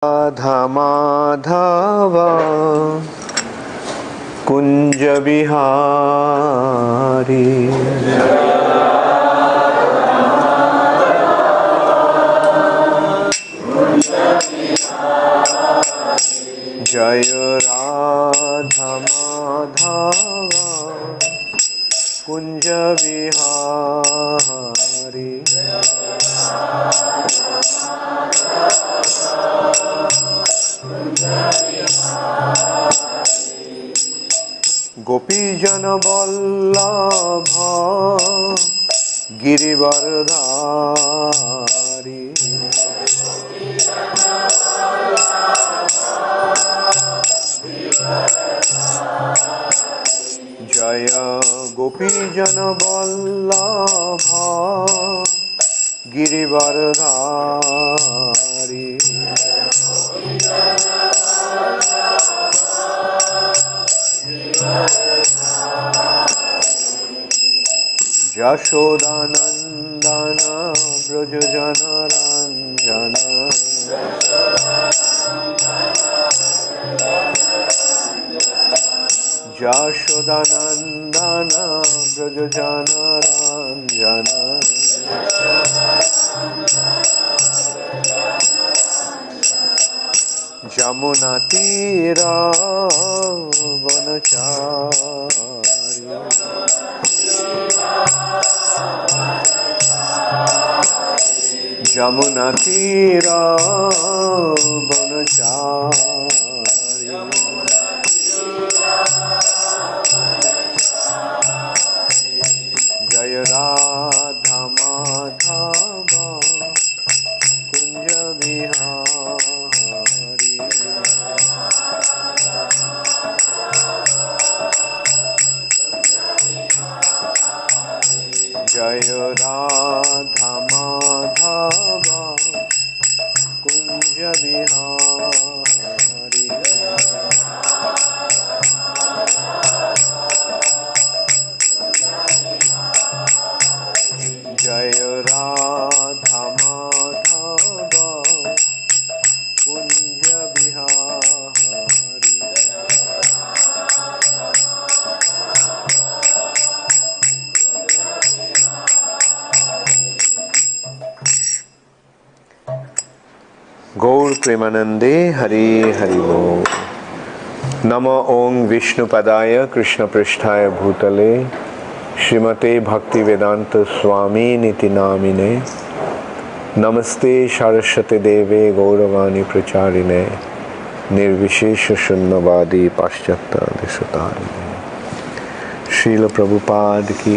Madhava Kunja Bihari Jaya Radha Madhava Kunja Bihari Gopi Jana Vallabha Girivardhari Jaya Gopi Jana Vallabha Girivardhari Yashodanandana Brajajana Ranjana Yashodanandana Brajajana Ranjana Jamuna Tira Vanachari Jamuna Tira Vanachari Jaya Radha Madhava Kunja Bihari Jaya Radha Madhava Kunja Bihari Jaya Radha Madhava Kunja Bihari Gaur Premanande Hari Hari Bol Nama Om Vishnu Padaya Krishna Pristhaya Bhutale Srimate Bhakti Vedanta Swami Niti Namine Namaste Saraswate Deve Gauravani Pracharine Nirvishesha Shunnavadi Paschata Deshatarine Srila Prabhupada Ki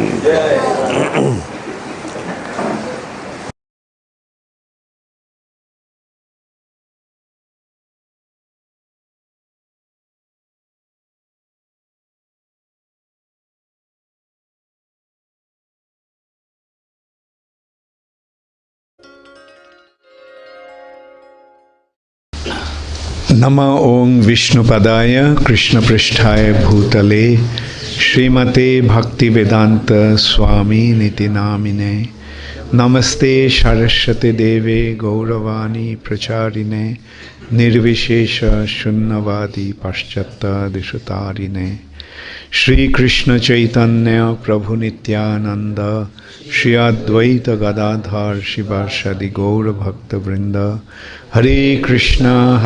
Nama Om Vishnu Padaya Krishna Pristhaya Bhutale Srimate Bhakti Vedanta Swami Niti Namine Namaste Saraswate Deve Gauravani Pracharine Nirvishesha Shunnavadi Paschata Deshatarine Shri Krishna Chaitanya Prabhu Nityananda Shri Advaita Gadadhar Shivashadi Gaura Bhakta Vrinda Hare Krishna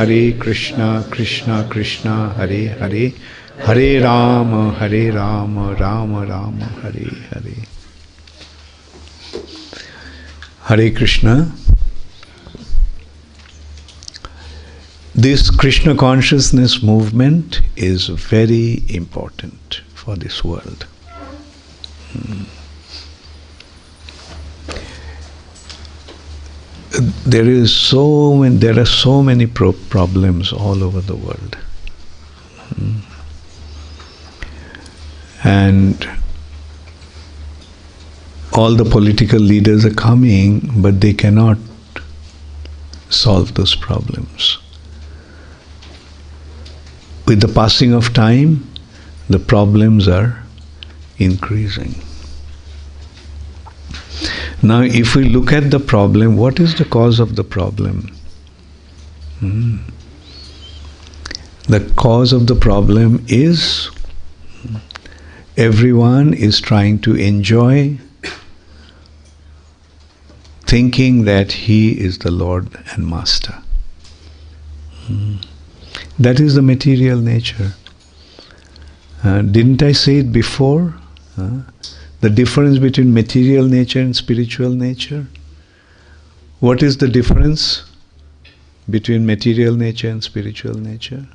Krishna Krishna Hare Hare Hare Rama Rama Rama Hare Hare Hare Krishna. This Krishna consciousness movement is very important for this world. There are so many problems all over the world. And all the political leaders are coming, but they cannot solve those problems. With the passing of time, the problems are increasing. Now, if we look at the problem, what is the cause of the problem? The cause of the problem is everyone is trying to enjoy, thinking that he is the Lord and Master. That is the material nature. Didn't I say it before? The difference between material nature and spiritual nature? What is the difference between material nature and spiritual nature?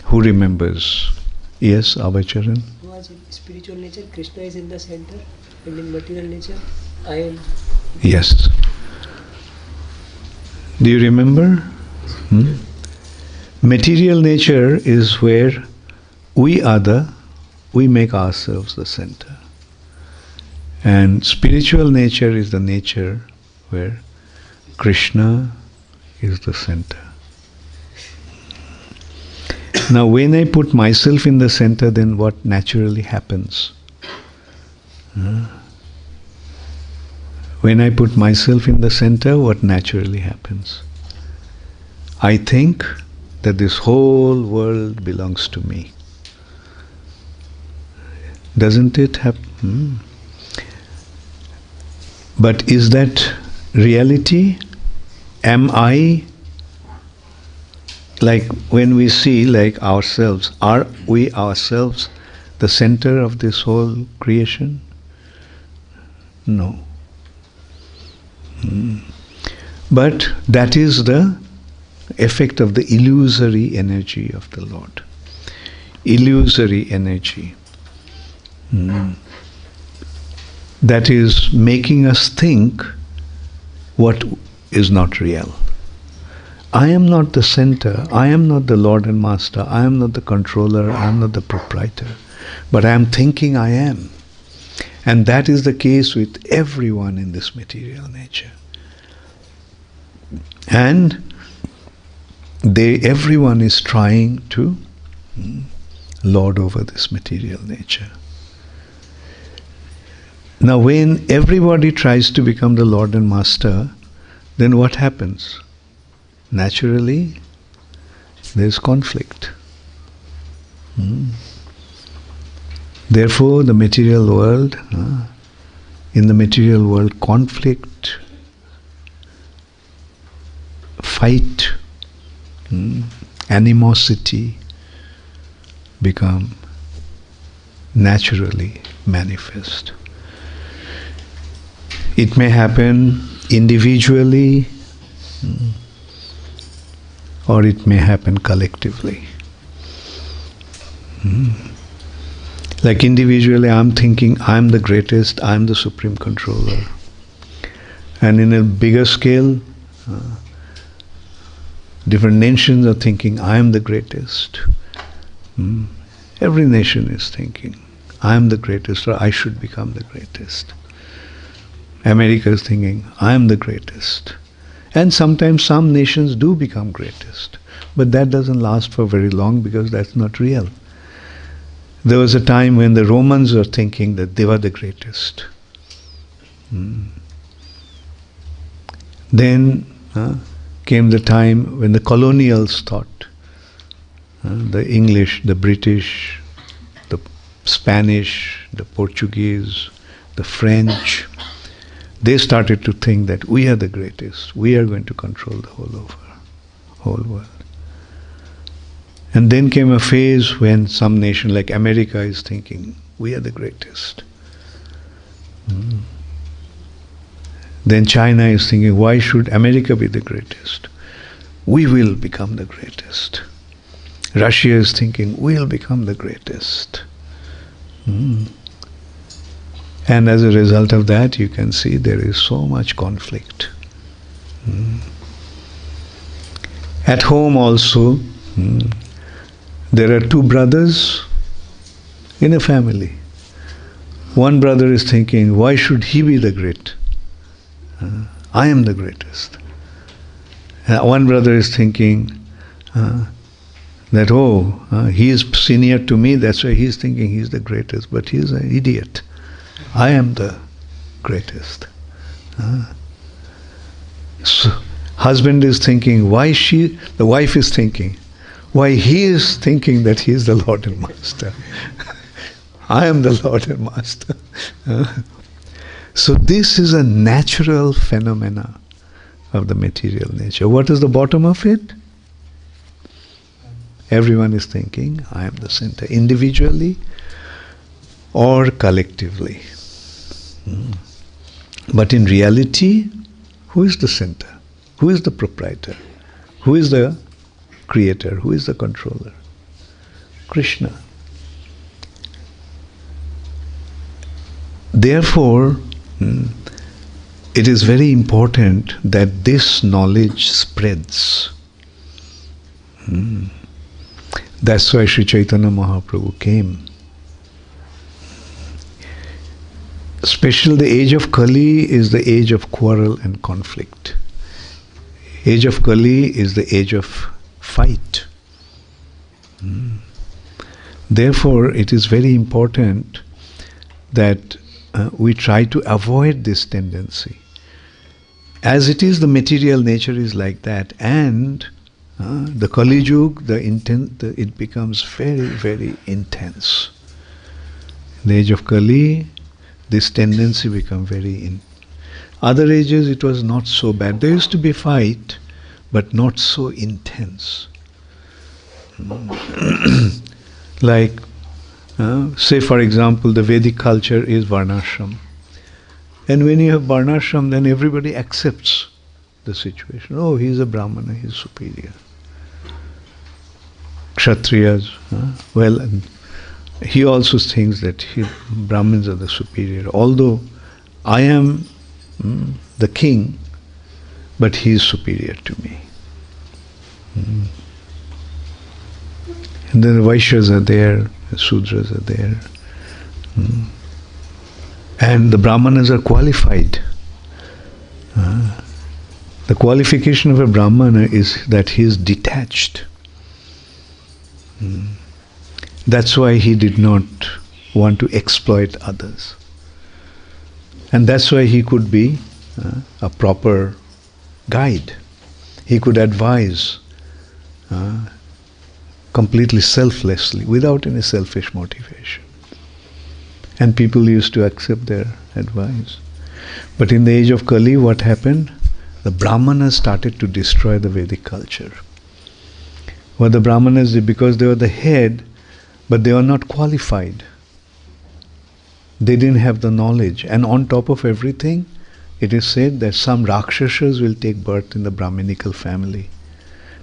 Who remembers? Yes, Abhacharan? Was in spiritual nature, Krishna is in the center, and in material nature, I am. Yes. Do you remember? Material nature is where we make ourselves the center. And spiritual nature is the nature where Krishna is the center. Now when I put myself in the center, then what naturally happens? When I put myself in the center, what naturally happens? I think that this whole world belongs to me. Doesn't it happen? But is that reality? Am I, like when we see like ourselves, are we ourselves the center of this whole creation? No. But that is the effect of the illusory energy of the Lord. Illusory energy. That is making us think what is not real. I am not the center, I am not the Lord and Master, I am not the controller, I am not the proprietor, but I am thinking I am. And that is the case with everyone in this material nature. And everyone is trying to lord over this material nature. Now when everybody tries to become the Lord and Master, then what happens? Naturally, there is conflict. Therefore, the material world, in the material world, conflict, fight, animosity become naturally manifest. It may happen individually, or it may happen collectively. Like individually, I'm thinking I'm the greatest, I'm the supreme controller. And in a bigger scale, different nations are thinking I'm the greatest. Every nation is thinking I'm the greatest, or I should become the greatest. America is thinking I'm the greatest. And sometimes some nations do become greatest. But that doesn't last for very long because that's not real. There was a time when the Romans were thinking that they were the greatest. Then came the time when the colonials thought, the English, the British, the Spanish, the Portuguese, the French, they started to think that we are the greatest. We are going to control the whole world. And then came a phase when some nation like America is thinking, we are the greatest. Then China is thinking, why should America be the greatest? We will become the greatest. Russia is thinking, we'll become the greatest. And as a result of that, you can see there is so much conflict. At home also, there are two brothers in a family. One brother is thinking, why should he be the great? I am the greatest. One brother is thinking that, he is senior to me, that's why he is thinking he is the greatest, but he is an idiot. I am the greatest. So, Husband is thinking, the wife is thinking, why he is thinking that he is the Lord and Master. I am the Lord and Master. So this is a natural phenomena of the material nature. What is the bottom of it? Everyone is thinking, I am the center, individually or collectively. But in reality, who is the center? Who is the proprietor? Who is the creator? Who is the controller? Krishna. Therefore, it is very important that this knowledge spreads. That's why Sri Chaitanya Mahaprabhu came. Especially the age of Kali is the age of quarrel and conflict. Age of Kali is the age of fight. Therefore, it is very important that we try to avoid this tendency. As it is, the material nature is like that, and the Kali Yuga, it becomes very, very intense. In the age of Kali, this tendency becomes very Other ages it was not so bad. There used to be fight, but not so intense. Like, say for example, the Vedic culture is Varnashram. And when you have Varnashram, then everybody accepts the situation. Oh, he is a Brahmana, he is superior. Kshatriyas, well, he also thinks that Brahmins are the superior. Although I am the king, but he is superior to me. And then the Vaishyas are there, the Sudras are there. And the Brahmanas are qualified. The qualification of a Brahmana is that he is detached. That's why he did not want to exploit others. And that's why he could be a proper guide. He could advise completely selflessly, without any selfish motivation. And people used to accept their advice. But in the age of Kali, what happened? The Brahmanas started to destroy the Vedic culture. What the Brahmanas did, because they were the head, but they were not qualified. They didn't have the knowledge. And on top of everything, it is said that some Rakshasas will take birth in the Brahminical family.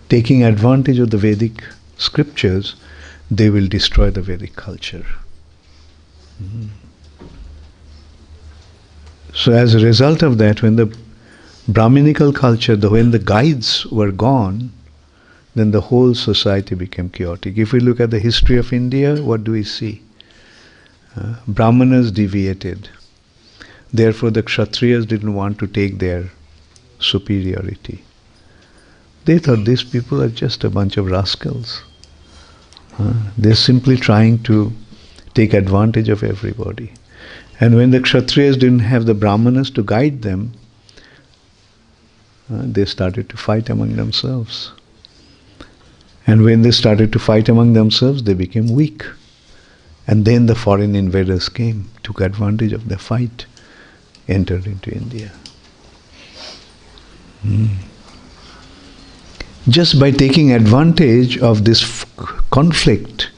Taking advantage of the Vedic scriptures, they will destroy the Vedic culture. So as a result of that, when the Brahminical culture, when the guides were gone, then the whole society became chaotic. If we look at the history of India, what do we see? Brahmanas deviated. Therefore the Kshatriyas didn't want to take their superiority. They thought these people are just a bunch of rascals. They're simply trying to take advantage of everybody. And when the Kshatriyas didn't have the Brahmanas to guide them, they started to fight among themselves. And when they started to fight among themselves, they became weak. And then the foreign invaders came, took advantage of the fight, entered into India. Just by taking advantage of this conflict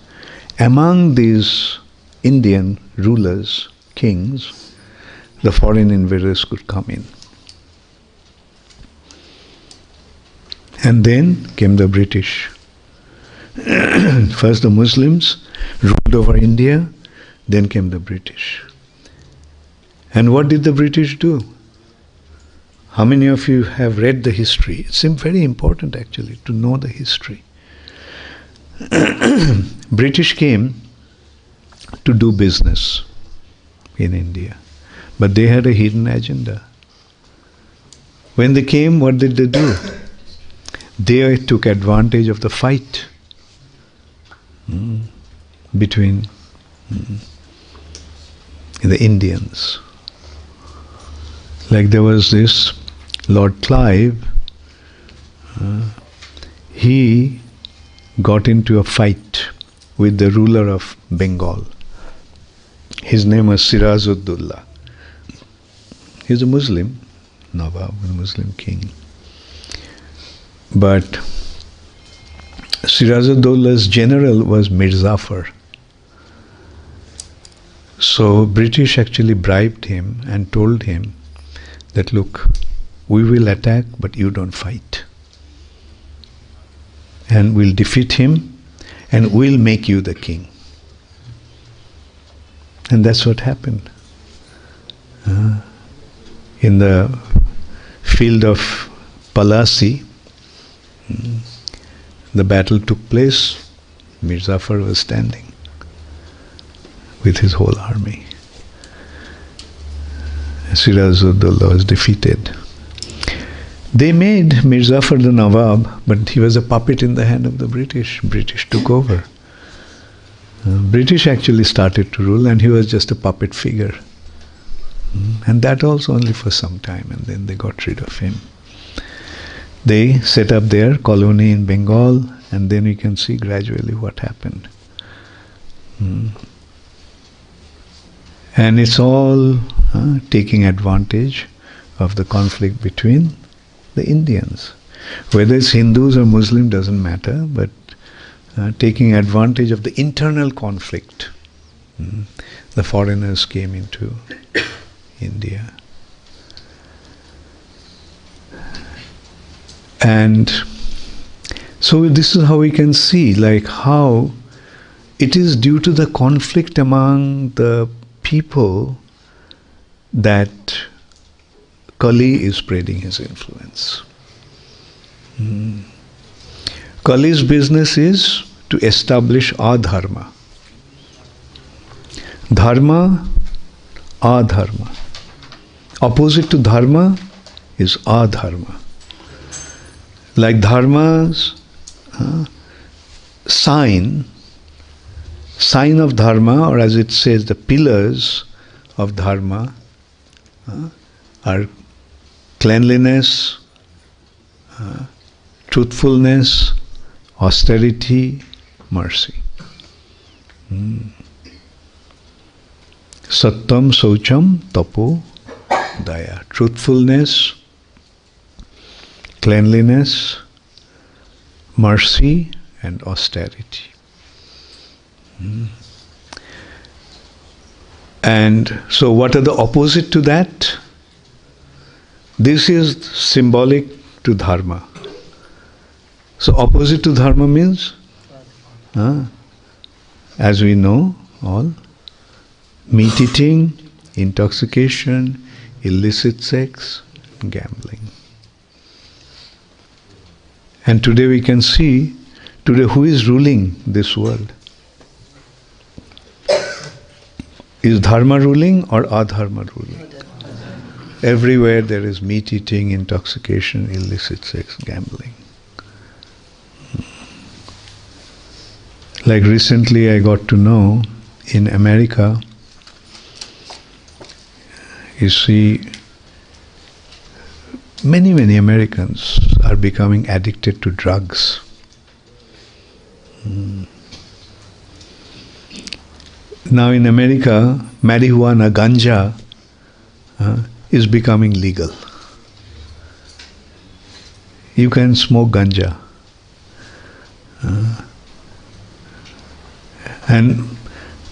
among these Indian rulers, kings, the foreign invaders could come in. And then came the British. First the Muslims ruled over India, then came the British. And what did the British do? How many of you have read the history? It's very important actually to know the history. British came to do business in India, but they had a hidden agenda. When they came, what did they do? They took advantage of the fight between the Indians. Like there was this Lord Clive, he got into a fight with the ruler of Bengal. His name was Sirajuddaulah. He's a Muslim, Nawab, a Muslim king. But Sirajuddaullah's general was Mirzafar. So British actually bribed him and told him that, look, we will attack, but you don't fight. And we'll defeat him and we'll make you the king. And that's what happened. In the field of Palasi, the battle took place. Mirzafar was standing with his whole army. Sirajuddaulah was defeated. They made Mirzafar the Nawab, but he was a puppet in the hand of the British. British took over. British actually started to rule, and he was just a puppet figure. And that also only for some time, and then they got rid of him. They set up their colony in Bengal, and then you can see gradually what happened. And it's all taking advantage of the conflict between the Indians. Whether it's Hindus or Muslim doesn't matter, but taking advantage of the internal conflict. The foreigners came into India. And so this is how we can see, like, how it is due to the conflict among the people that Kali is spreading his influence. Kali's business is to establish Adharma. Dharma, Adharma. Opposite to Dharma is Adharma. Like Dharma's sign of Dharma, or as it says, the pillars of Dharma are cleanliness, truthfulness, austerity, mercy. Sattam, Saucham, Tapo, Daya. Truthfulness, cleanliness, mercy, and austerity. And so what are the opposite to that? This is symbolic to Dharma. So opposite to Dharma means, as we know all, meat eating, intoxication, illicit sex, gambling. And today we can see, who is ruling this world? Is Dharma ruling or Adharma ruling? Everywhere there is meat eating, intoxication, illicit sex, gambling. Like recently I got to know in America, you see, many Americans are becoming addicted to drugs. Now in America, marijuana, ganja, is becoming legal. You can smoke ganja. And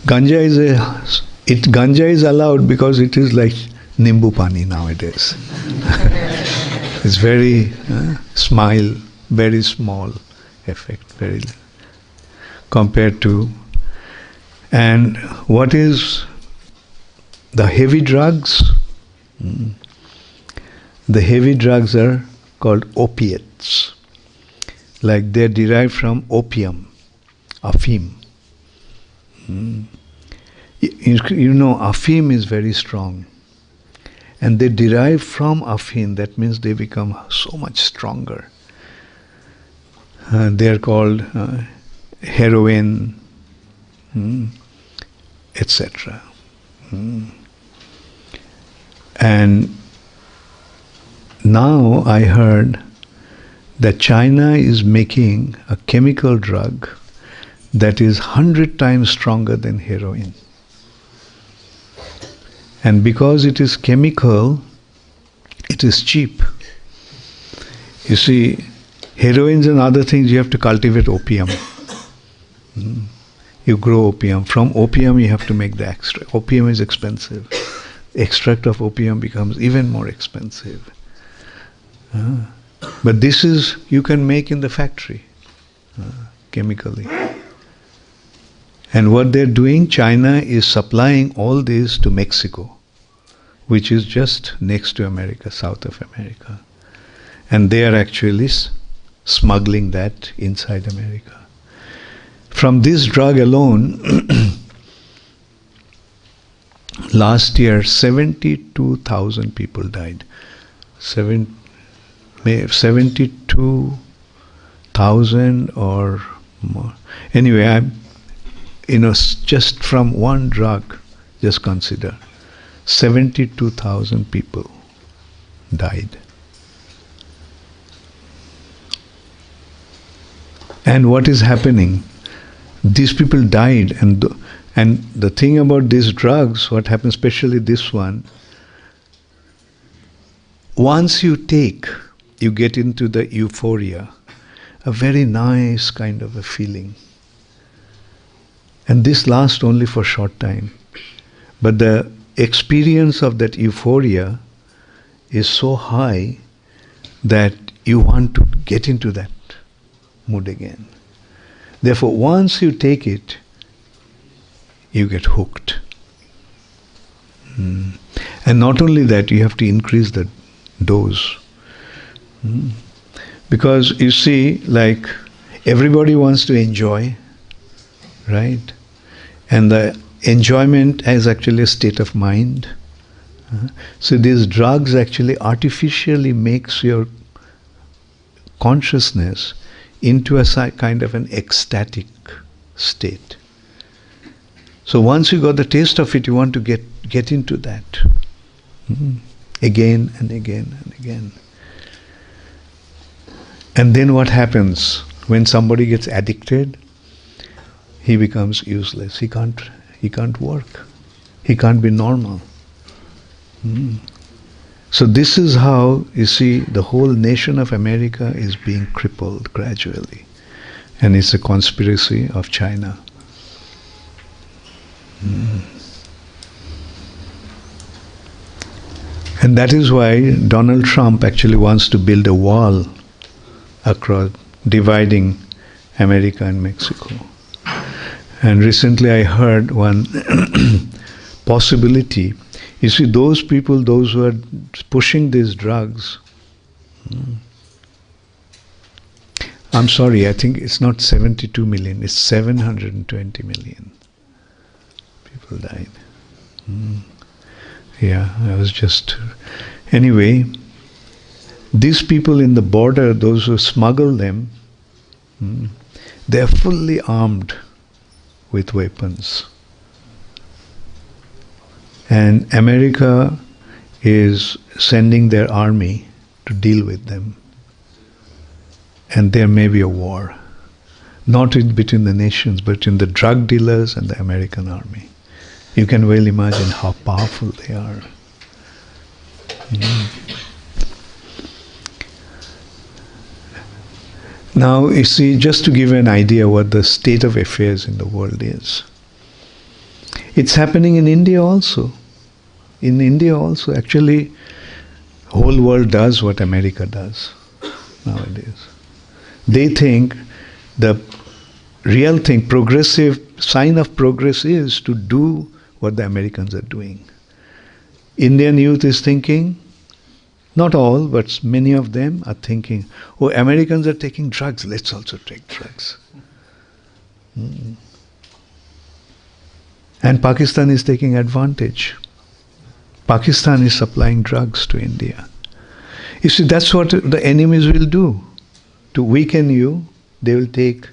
ganja is allowed because it is like nimbu pani nowadays. It's very very small effect, very compared to. And what is the heavy drugs? The heavy drugs are called opiates. Like they're derived from opium, afim. You know, afim is very strong. And they derive from afim, that means they become so much stronger. They are called heroin, etc. And now I heard that China is making a chemical drug that is 100 times stronger than heroin. And because it is chemical, it is cheap. You see, heroines and other things, you have to cultivate opium. You grow opium. From opium you have to make the extract. Opium is expensive. Extract of opium becomes even more expensive. But this is, you can make in the factory, chemically. And what they're doing, China is supplying all this to Mexico, which is just next to America, south of America. And they are actually smuggling that inside America. From this drug alone, last year 72,000 people died. 72,000 or more. Anyway, just from one drug, just consider, 72,000 people died. And what is happening? These people died, and the thing about these drugs, what happens, especially this one, once you take, you get into the euphoria, a very nice kind of a feeling. And this lasts only for a short time. But the experience of that euphoria is so high that you want to get into that mood again. Therefore, once you take it, you get hooked. And not only that, you have to increase the dose. Because you see, like, everybody wants to enjoy, right? And the enjoyment is actually a state of mind. So these drugs actually artificially makes your consciousness into a kind of an ecstatic state. So once you got the taste of it, you want to get into that. Again and again and again. And then what happens? When somebody gets addicted, he becomes useless. He can't work. He can't be normal. So this is how, you see, the whole nation of America is being crippled gradually. And it's a conspiracy of China. And that is why Donald Trump actually wants to build a wall across, dividing America and Mexico. And recently I heard one possibility. You see, those people, those who are pushing these drugs, I'm sorry, I think it's not 72 million, it's 720 million people died. Yeah, I was just... Anyway, these people in the border, those who smuggle them, they're fully armed with weapons. And America is sending their army to deal with them. And there may be a war. Not between the nations, but between the drug dealers and the American army. You can well imagine how powerful they are. Now, you see, just to give you an idea what the state of affairs in the world is. It's happening in India also. In India also, actually, whole world does what America does nowadays. They think the real thing, progressive sign of progress is to do what the Americans are doing. Indian youth is thinking, not all, but many of them are thinking, oh, Americans are taking drugs, let's also take drugs. And Pakistan is taking advantage. Pakistan is supplying drugs to India. You see, that's what the enemies will do. To weaken you, they will take.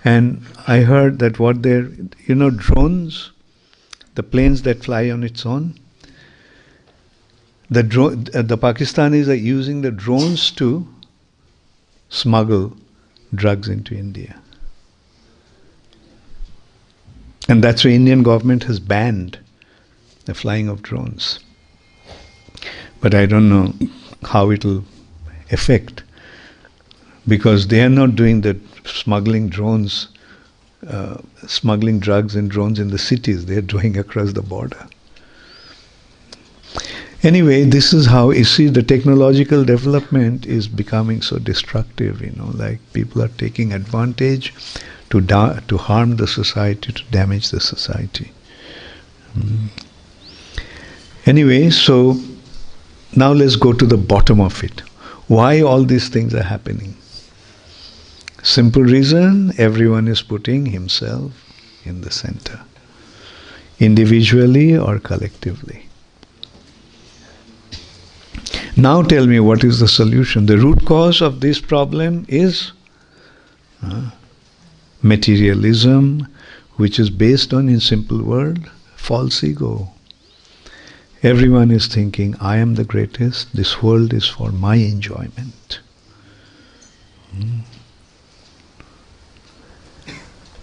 And I heard that what they're, drones, the planes that fly on its own, the Pakistanis are using the drones to smuggle drugs into India. And that's why Indian government has banned the flying of drones. But I don't know how it will affect, because they are not doing the smuggling drugs and drones in the cities. They are doing across the border. Anyway, this is how, you see, the technological development is becoming so destructive, like people are taking advantage to harm the society, to damage the society. Anyway, so now let's go to the bottom of it. Why all these things are happening? Simple reason, everyone is putting himself in the center, individually or collectively. Now tell me, what is the solution? The root cause of this problem is materialism, which is based on, in simple word, false ego. Everyone is thinking, I am the greatest, this world is for my enjoyment.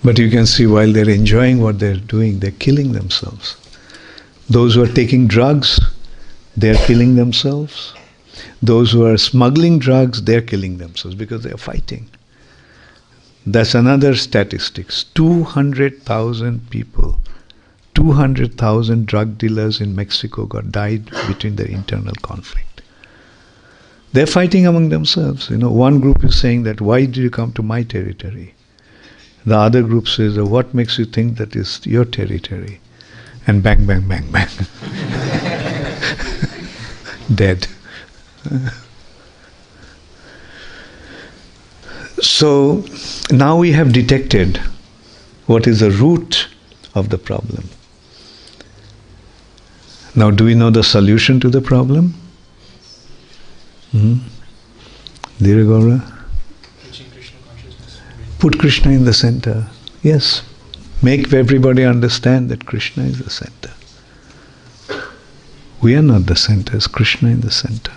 But you can see, while they're enjoying what they're doing, they're killing themselves. Those who are taking drugs, they're killing themselves. Those who are smuggling drugs, they're killing themselves because they're fighting. That's another statistics. 200,000 people, 200,000 drug dealers in Mexico died between their internal conflict. They're fighting among themselves. One group is saying that, why did you come to my territory? The other group says, what makes you think that is your territory? And bang, bang, bang, bang. Dead. So now we have detected what is the root of the problem. Now, do we know the solution to the problem? Dhira Gaura? Put Krishna in the center. Yes. Make everybody understand that Krishna is the center. We are not the center, it's Krishna in the center.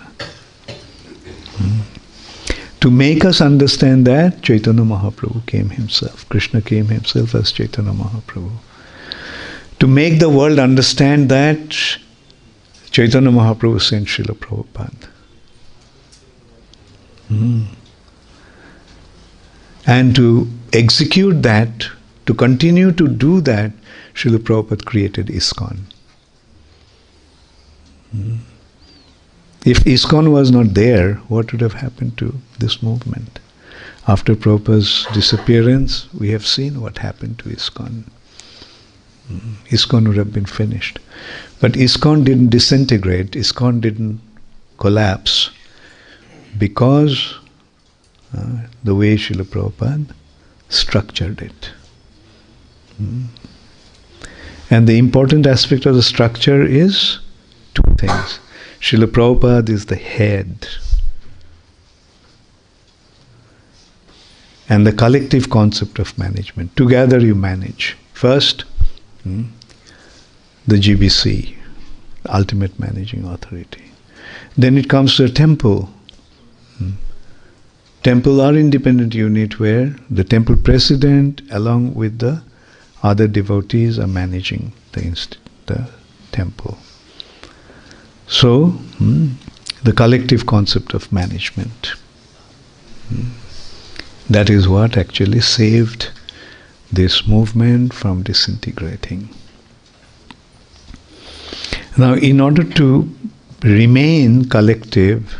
To make us understand that, Chaitanya Mahaprabhu came himself. Krishna came himself as Chaitanya Mahaprabhu. To make the world understand that, Chaitanya Mahaprabhu sent Srila Prabhupada. And to execute that, to continue to do that, Srila Prabhupada created ISKCON. If ISKCON was not there, what would have happened to this movement? After Prabhupada's disappearance, we have seen what happened to ISKCON. ISKCON would have been finished. But ISKCON didn't disintegrate, ISKCON didn't collapse, because the way Srila Prabhupada structured it. And the important aspect of the structure is two things. Srila Prabhupada is the head. And the collective concept of management. Together you manage. First, the GBC, Ultimate Managing Authority. Then it comes to a temple. Temple are independent unit where the temple president along with the other devotees are managing the temple. So, the collective concept of management. That is what actually saved this movement from disintegrating. Now, in order to remain collective,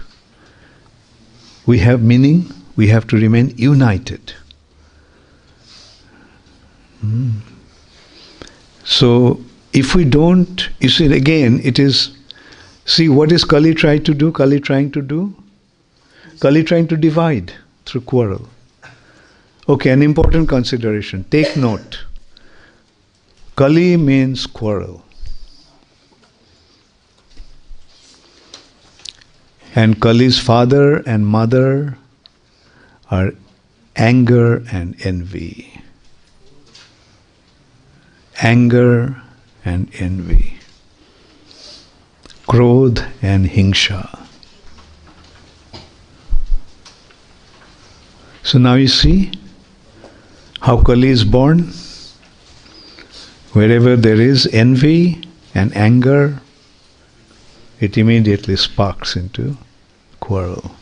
we have to remain united. So, if we don't, you see, again, it is, see, what is Kali trying to do? Kali trying to divide through quarrel. Okay, an important consideration. Take note. Kali means quarrel. And Kali's father and mother are anger and envy. Anger and envy. Krodh and hingsha. So now you see how Kali is born. Wherever there is envy and anger, it immediately sparks into quarrel.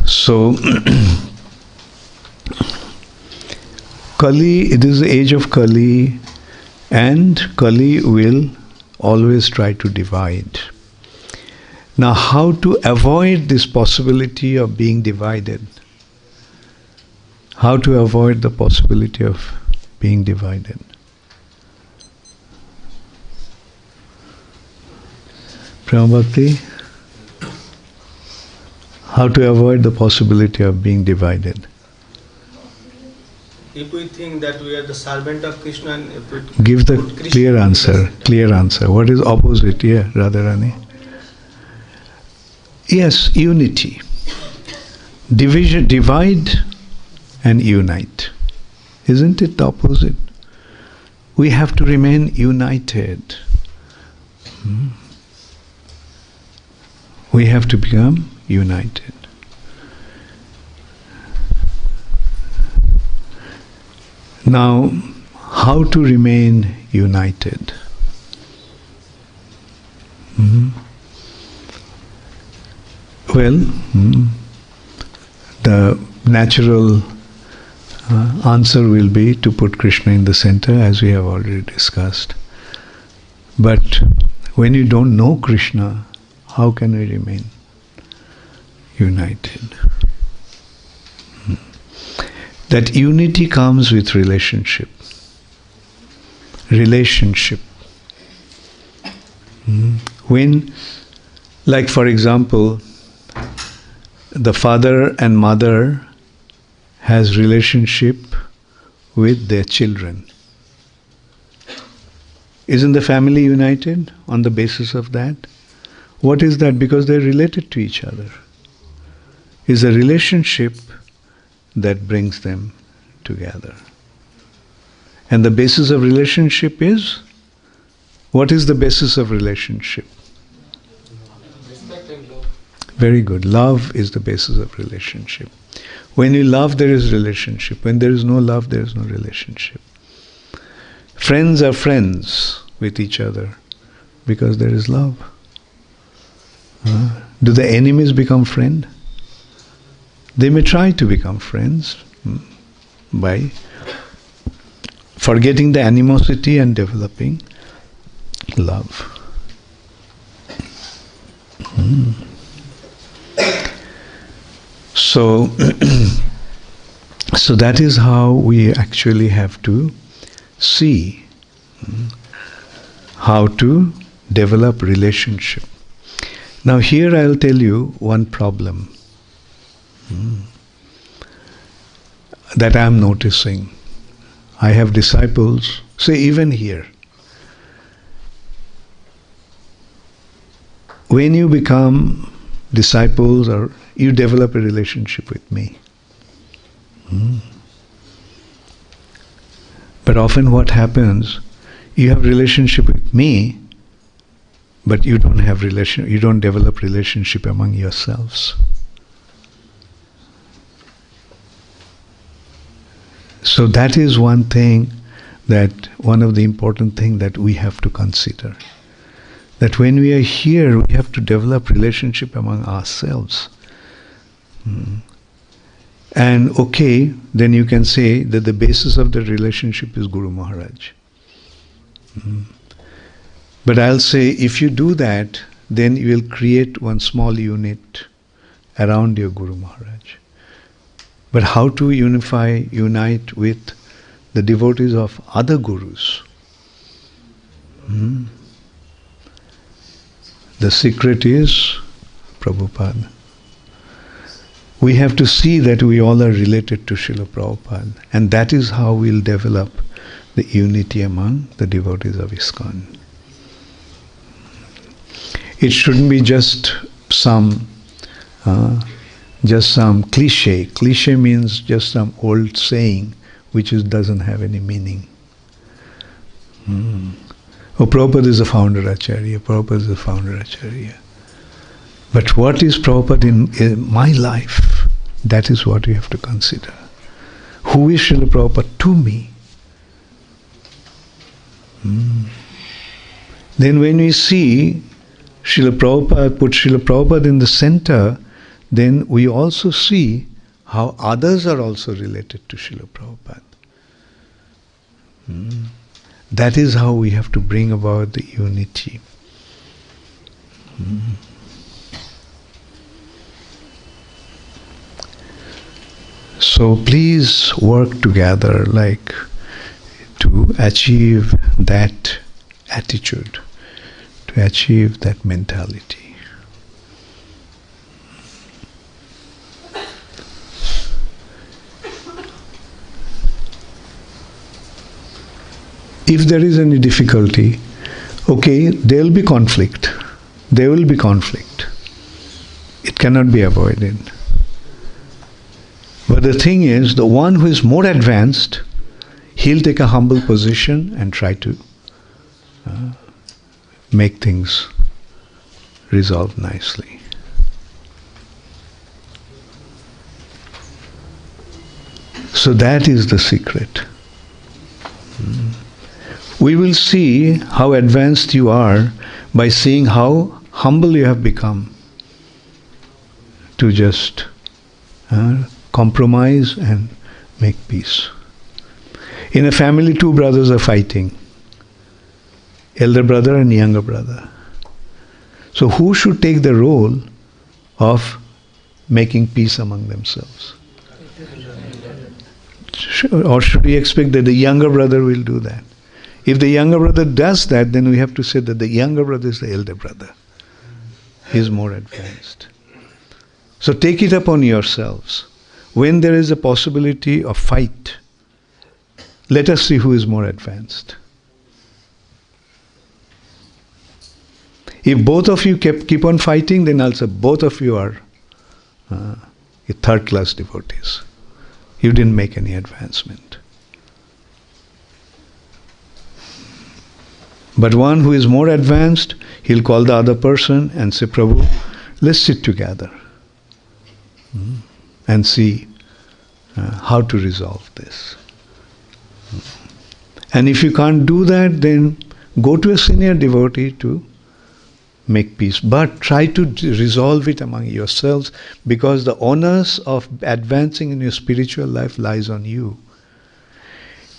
So, Kali, it is the age of Kali, and Kali will always try to divide. Now, how to avoid this possibility of being divided? How to avoid the possibility of being divided? Prema Bhakti? How to avoid the possibility of being divided? If we think that we are the servant of Krishna, and if we Give the put Krishna clear in the answer. center. Clear answer. What is opposite here, Radharani? Yes, unity. Division, divide and unite. Isn't it the opposite? We have to remain united. We have to become united. Now, how to remain united? Well, the natural answer will be to put Krishna in the center, as we have already discussed. But when you don't know Krishna, how can we remain united? That unity comes with relationship. Relationship. When, like for example, the father and mother has relationship with their children. Isn't the family united on the basis of that? What is that? Because they're related to each other. It's a relationship that brings them together. And the basis of relationship is? What is the basis of relationship? Respect and love. Very good. Love is the basis of relationship. When you love, there is relationship. When there is no love, there is no relationship. Friends are friends with each other because there is love. Do the enemies become friends? They may try to become friends by forgetting the animosity and developing love. So, so that is how we actually have to see how to develop relationship. Now here I'll tell you one problem that I am noticing. I have disciples, say even here. When you become disciples or you develop a relationship with me. But often what happens, you have relationship with me, but you don't develop relationship among yourselves. So that is one thing, one of the important things that we have to consider. That when we are here, we have to develop relationship among ourselves. And okay, then you can say that the basis of the relationship is Guru Maharaj. But I'll say, if you do that, then you will create one small unit around your Guru Maharaj. But how to unite with the devotees of other gurus? The secret is Prabhupada. We have to see that we all are related to Srila Prabhupada, and that is how we'll develop the unity among the devotees of ISKCON. It shouldn't be just some cliche. Cliche means just some old saying which doesn't have any meaning. Oh, Prabhupada is a founder Acharya. Prabhupada is a founder Acharya. But what is Prabhupada in my life? That is what you have to consider. Who is Srila Prabhupada to me? Then when we see Srila Prabhupada, put Srila Prabhupada in the center, then we also see how others are also related to Srila Prabhupada. That is how we have to bring about the unity. So please work together like to achieve that attitude, to achieve that mentality. If there is any difficulty, okay, there will be conflict. There will be conflict. It cannot be avoided. But the thing is, the one who is more advanced, he'll take a humble position and try to make things resolve nicely. So that is the secret. We will see how advanced you are by seeing how humble you have become to just compromise and make peace. In a family, two brothers are fighting, elder brother and younger brother. So who should take the role of making peace among themselves? Or should we expect that the younger brother will do that? If the younger brother does that, then we have to say that the younger brother is the elder brother. He is more advanced. So take it upon yourselves. When there is a possibility of fight, let us see who is more advanced. If both of you keep on fighting, then also both of you are third-class devotees. You didn't make any advancement. But one who is more advanced, he'll call the other person and say, Prabhu, let's sit together and see how to resolve this. And if you can't do that, then go to a senior devotee to make peace. But try to resolve it among yourselves, because the onus of advancing in your spiritual life lies on you.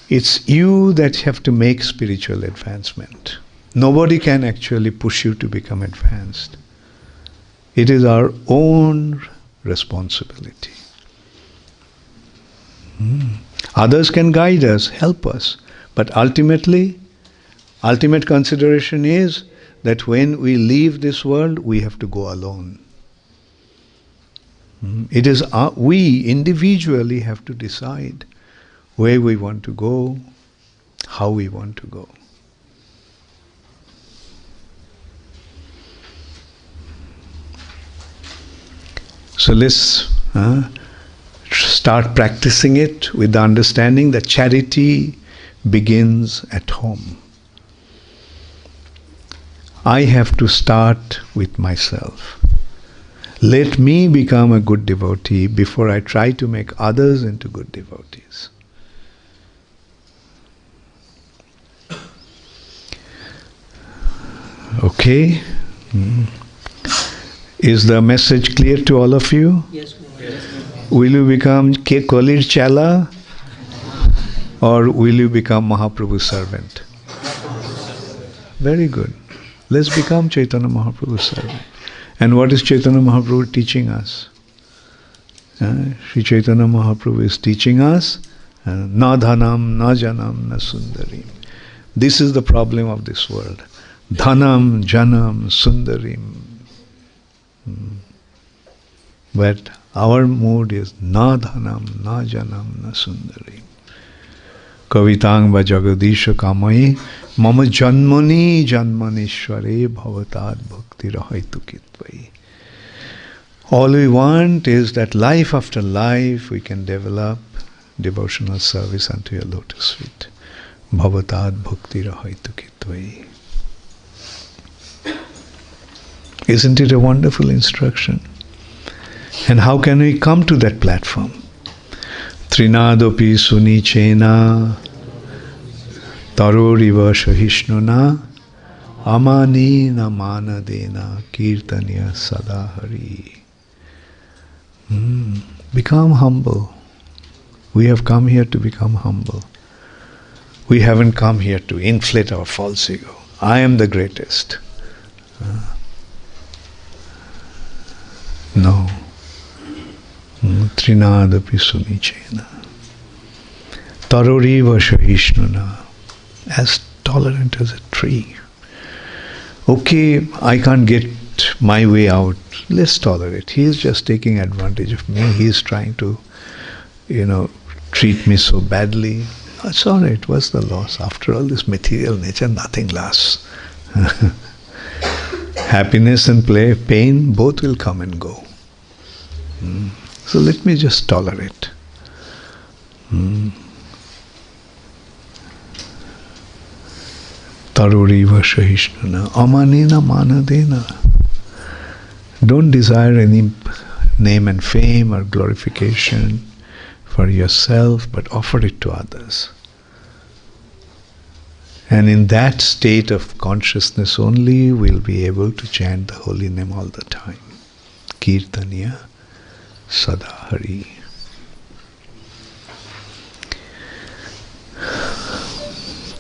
It's you that have to make spiritual advancement. Nobody can actually push you to become advanced. It is our own responsibility. Others can guide us, help us, but ultimate consideration is that when we leave this world, we have to go alone. It is we individually have to decide where we want to go, how we want to go. So let's start practicing it with the understanding that charity begins at home. I have to start with myself. Let me become a good devotee before I try to make others into good devotees. Okay? Is the message clear to all of you? Yes, ma'am. Will you become Kolir Chala or will you become Mahaprabhu's servant? Very good. Let's become Chaitanya Mahaprabhu's servant. And what is Chaitanya Mahaprabhu teaching us? Sri Chaitanya Mahaprabhu is teaching us na dhanam, na janam, na sundarim. This is the problem of this world. Dhanam, janam, sundarim. But our mood is na dhanam, na janam, na sundarim. Kavitang va jagadisha kamai mama janmani janmanishware bhavatad bhakti rahaitu kitvai. All we want is that life after life we can develop devotional service unto your lotus feet. Bhavatad bhakti rahaitu kitvai. Isn't it a wonderful instruction? And how can we come to that platform? Trinadopi sunichena taroriva shahishnuna amanina manadena kirtanya sadahari. Become humble. We have come here to become humble. We haven't come here to inflate our false ego. I am the greatest. No. Trinadapi sunichena. Taroriva shahishnuna. As tolerant as a tree. Okay, I can't get my way out. Let's tolerate. He is just taking advantage of me. He is trying to, treat me so badly. It's all right. What's the loss? After all, this material nature, nothing lasts. Happiness and pain, both will come and go. So let me just tolerate. Taroriva shahishnuna amanina manadena. Don't desire any name and fame or glorification for yourself, but offer it to others. And in that state of consciousness only, we'll be able to chant the holy name all the time. Kirtanya Sadahari.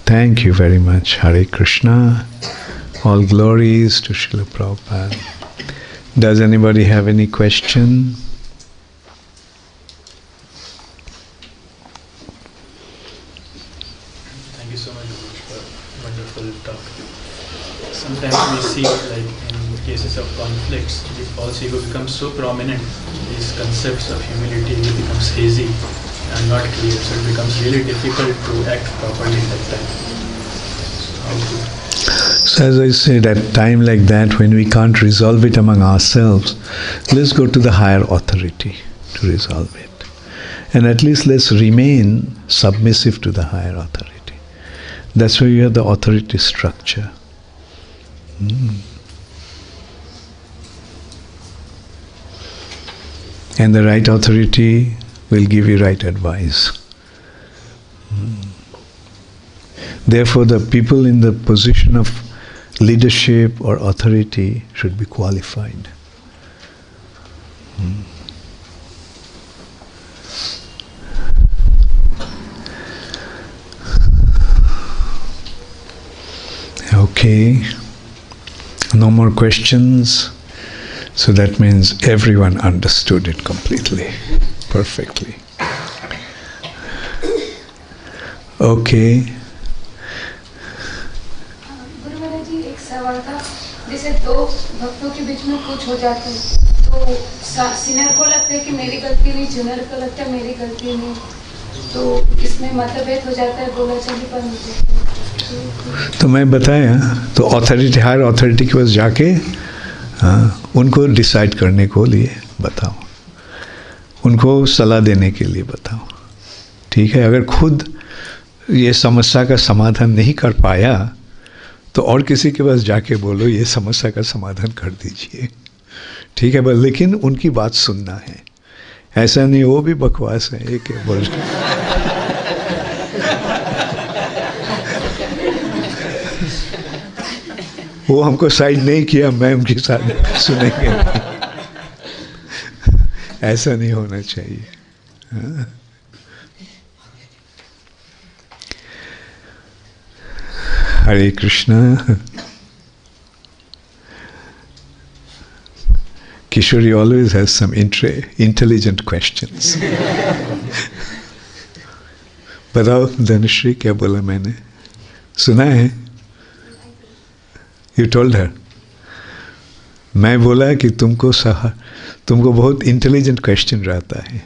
Thank you very much. Hare Krishna. All glories to Srila Prabhupada. Does anybody have any question? Thank you so much for wonderful talk. Sometimes we see, like in cases of conflicts, the false ego becomes so prominent, these concepts of humility becomes hazy and not clear, so it becomes really difficult to act properly at that time. So as I said, at a time like that, when we can't resolve it among ourselves, let's go to the higher authority to resolve it. And at least let's remain submissive to the higher authority. That's why you have the authority structure. And the right authority will give you right advice. Therefore, the people in the position of leadership or authority should be qualified. Okay, no more questions. So that means everyone understood it completely, perfectly. Okay. Guru Maharaj जी, एक सवाल था, जैसे दो भक्तों के बीच में कुछ हो जाता है तो सिनर को लगता है कि मेरी गलती नहीं, जुनर को लगता है मेरी गलती नहीं, तो इसमें मतभेद हो जाता है, बोलाचाली पर तो मैं बताया, तो अथॉरिटी, हायर अथॉरिटी के पास जाके उनको डिसाइड करने को लिए बताओ, उनको सलाह देने के लिए बताओ. ठीक है, अगर खुद ये समस्या का समाधान नहीं कर पाया तो और किसी के पास जाके बोलो ये समस्या का समाधान कर दीजिए. ठीक है, बस लेकिन उनकी बात सुनना है. ऐसा नहीं वो भी बकवास है, एक बोल वो हमको साइड नहीं किया, मैं उनके साथ सुनेंगे. ऐसा नहीं होना चाहिए. Hare Krishna. Kishori always has some intelligent questions. बताओ धनुश्री, क्या बोला मैंने? सुना है? You told her. मैं बोला कि तुमको बहुत इंटेलिजेंट क्वेश्चन रहता है.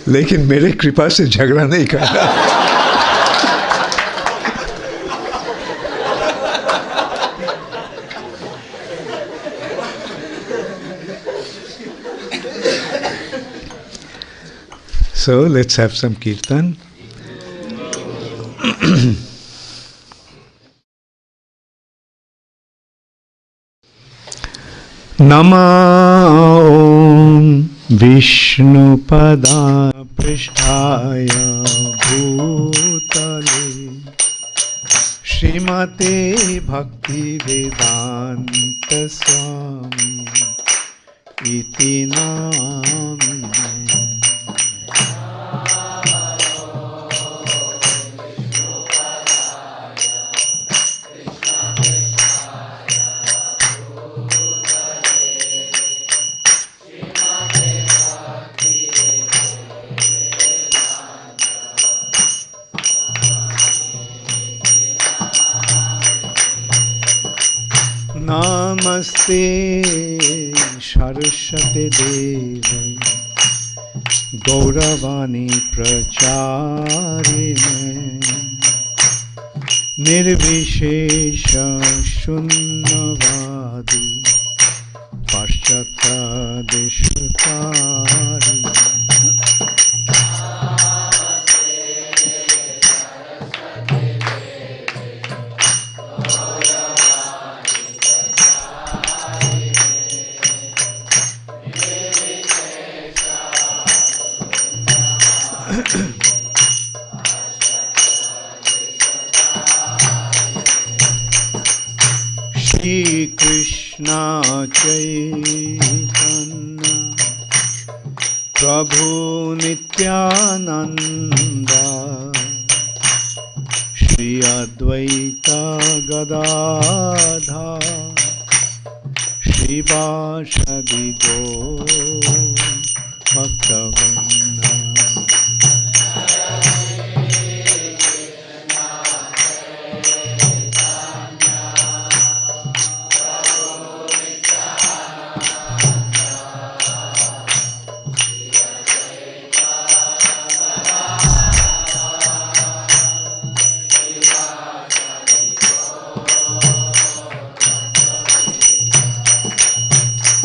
लेकिन मेरे कृपा से झगड़ा नहीं करना. So let's have some kirtan. Nama Om Vishnupada Pristhaya Bhutale Srimate Bhakti Vedanta Swami Iti Namine. Namaste Saraswati Devi Gauravani Pracharine Nirvishesha Shunnavadi Paschata Deshutari. Shri Krishna Chaitanya Prabhu Nityananda Shri Advaita Gadadhar Shri Vashadi Gaur Bhaktavrinda.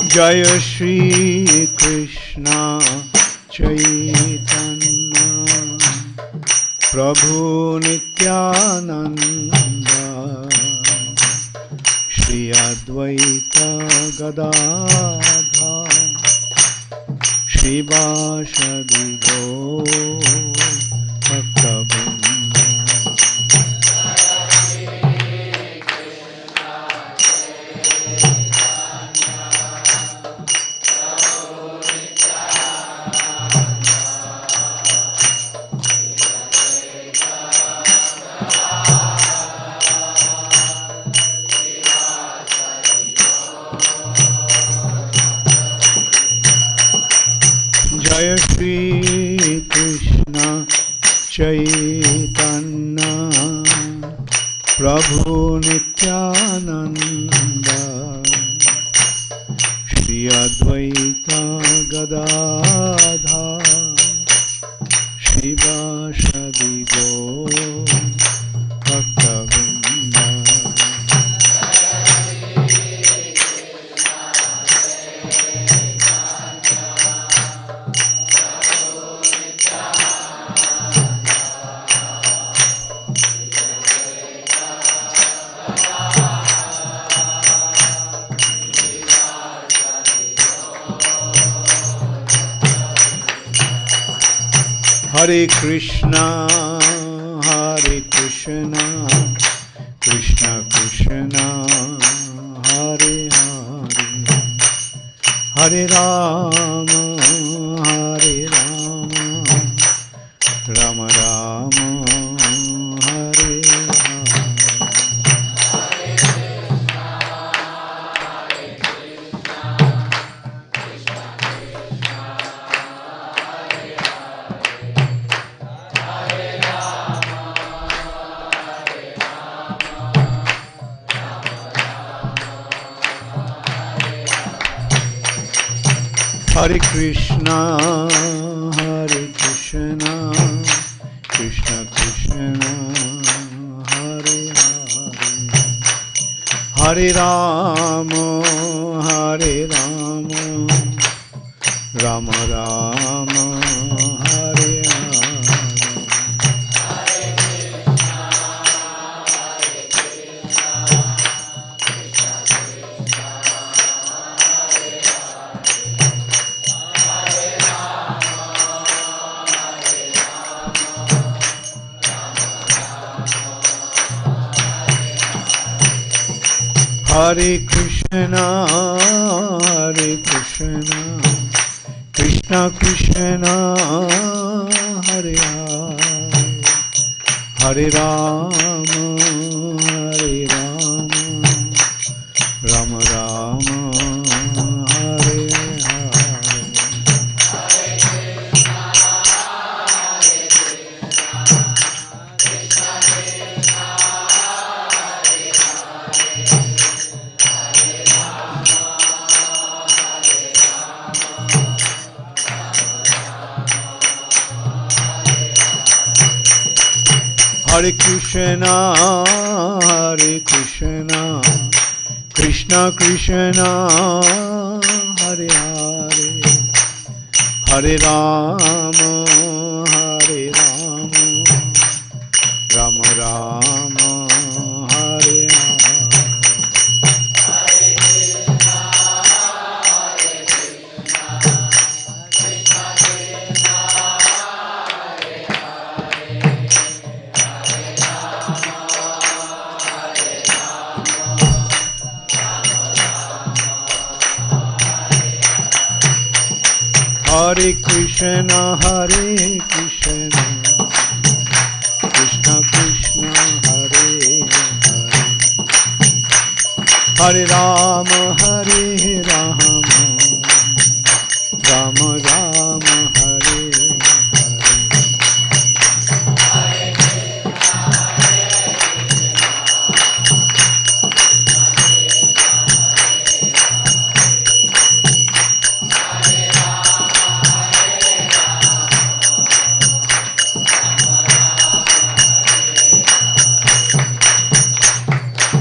Jaya Shri Krishna Chaitanya Prabhu Nityananda Shri Advaita Gadadhar Shri Vashadi Gaur Bhaktavrinda. Jaya Shri Krishna Chaitanya Prabhu Nityananda Shri Advaita Gadadhar Shri Vashadi Gaur Bhaktavrinda. Hare Krishna, Hare Krishna, Krishna Krishna, Hare Hare, Hare Rama, Hare Rama, Rama Rama, Hare Hare. Hare Krishna, Hare Krishna, Krishna Krishna, Hare Hare, Hare Rama, Hare Rama, Rama Rama, Hare Hare Krishna, Krishna Krishna, Hare Hare, Hare Rama, Rama Rama, Hare Hare. Hare Krishna, Krishna Krishna, Hare Hare, Hare Rama, Rama Rama, Hare Hare. Hare Krishna, Krishna Krishna, Hare Hare, Hare Rama, Rama Rama,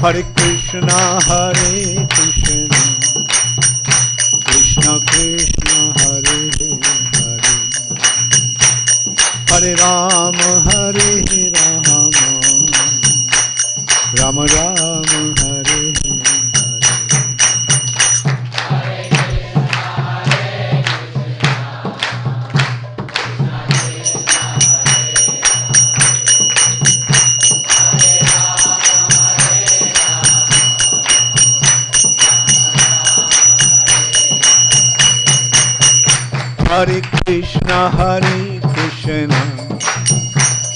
Hare Hare Krishna,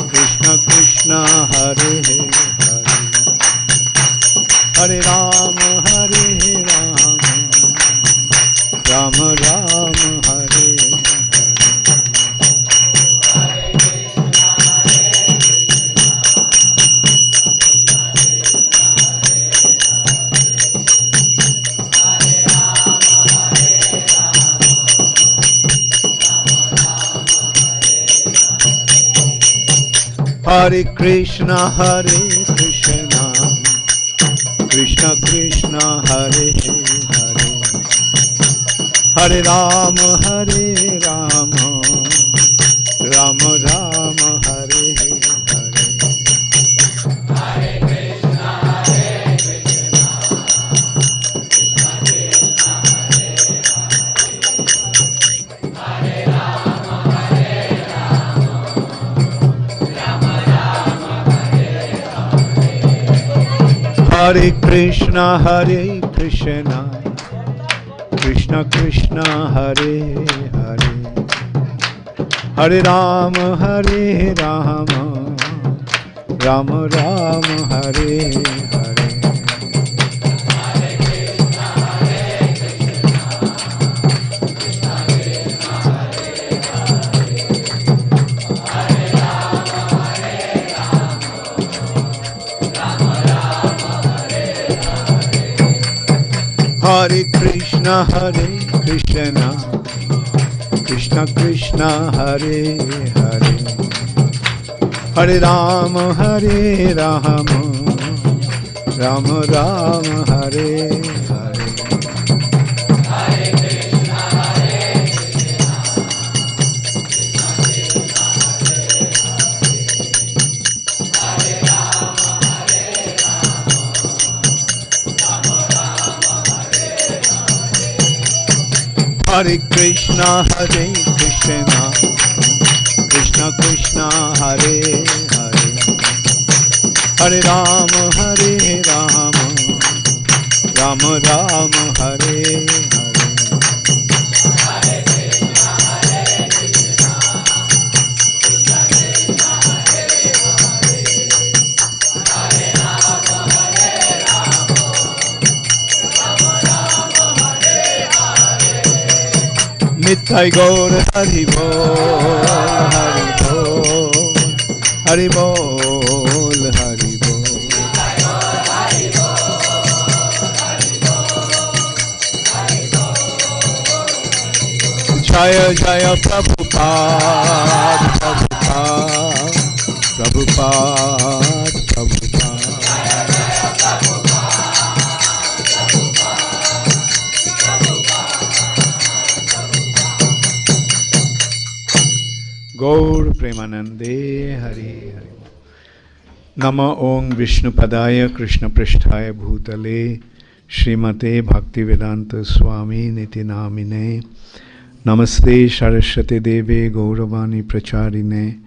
Krishna Krishna, Hare Hare, Hare Rama, Rama Rama, Hare Hare Krishna, Krishna Krishna, Hare Hare, Hare Rama, Rama Rama, Hare Hare Krishna, Krishna Krishna, Hare Hare, Hare Rama, Rama Rama, Hare Hare. Hare Krishna, Krishna Krishna, Hare Hare, Hare Rama, Rama Rama, Hare Hare. Hare Krishna, Krishna Krishna, Hare Hare, Hare Rama, Rama Rama, Hare Hare. Hare Krishna, Krishna Krishna, Hare Hare, Hare Rama, Nittai Gaur Hari Bol, Hari Bol, Hari Bol, Hari Bol. Jaya Jaya Prabhupada, Prabhupada, Prabhupada, Prabhupada. Gaur Premanande Hari Hari. Nama Om Vishnupadaya Krishna Pristhaya Bhutale Srimate Bhaktivedanta Swami Niti Namine Namaste Saraswati Deve Gauravani Pracharine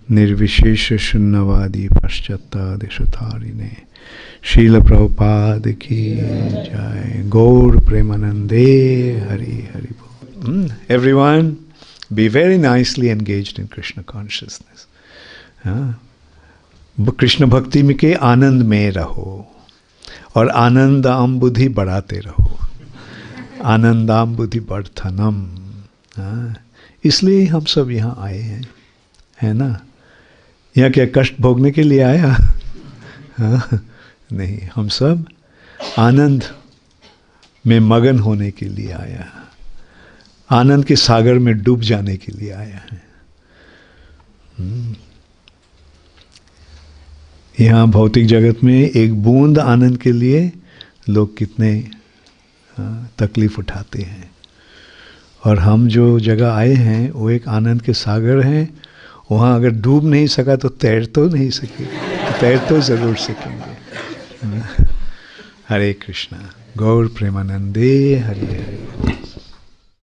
Nirvishesha Shunnavadi Paschata Deshatharine Srila Prabhupada Ki Jai. Gaur Premanande Hari Hari. Everyone, be very nicely engaged in Krishna consciousness. Krishna भक्ति में के आनंद में रहो और आनंदाम बुद्धि बढ़ाते रहो. आनंदाम बुद्धि वर्धनम. इसलिए हम सब यहाँ आए हैं, है ना. यहाँ क्या कष्ट भोगने के लिए आया? नहीं, हम सब आनंद में मगन होने के लिए आया, आनंद के सागर में डूब जाने के लिए आया है. यहाँ भौतिक जगत में एक बूंद आनंद के लिए लोग कितने तकलीफ उठाते हैं, और हम जो जगह आए हैं वो एक आनंद के सागर हैं. वहाँ अगर डूब नहीं सका तो तैर तो नहीं सके, तैर तो जरूर सकेंगे. हरे कृष्णा. गौर प्रेमानंदे हरे हरे.